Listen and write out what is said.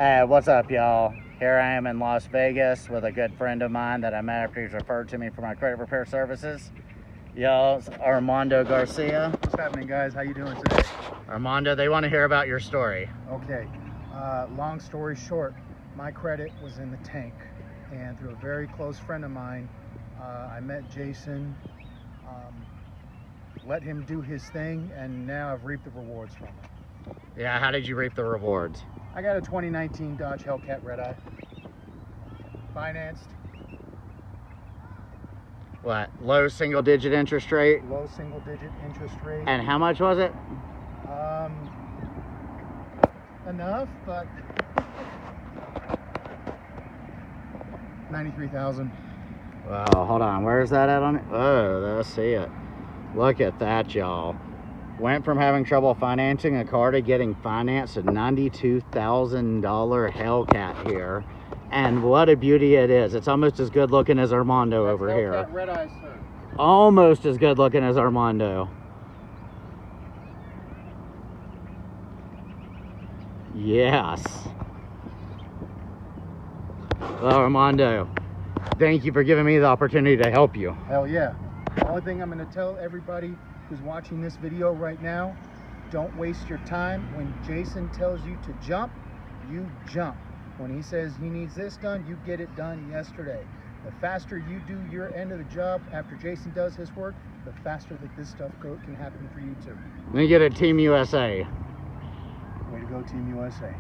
What's up, y'all? Here I am in Las Vegas with a good friend of mine that I met after he's referred to me for my credit repair services. Y'all, it's Armando Garcia. What's happening, guys? How you doing today? Armando, they want to hear about your story. Okay, long story short, my credit was in the tank, and through a very close friend of mine, I met Jason, let him do his thing, and now I've reaped the rewards from it. Yeah, how did you reap the rewards? I got a 2019 Dodge Hellcat Redeye, financed. What, low single-digit interest rate? Low single-digit interest rate. And how much was it? Enough, but 93,000. Wow, hold on, where's that at on it? Oh, I see it. Look at that, y'all. Went from having trouble financing a car to getting financed a $92,000 Hellcat here. And what a beauty it is. It's almost as good looking as Armando over here. Hellcat Redeye, sir. Almost as good looking as Armando. Yes. Well, Armando, thank you for giving me the opportunity to help you. Hell yeah. The only thing I'm going to tell everybody who's watching this video right now, don't waste your time. When Jason tells you to jump, you jump. When he says he needs this done, you get it done yesterday. The faster you do your end of the job after Jason does his work, the faster that this stuff can happen for you too. Let me get a Team USA. Way to go, Team USA.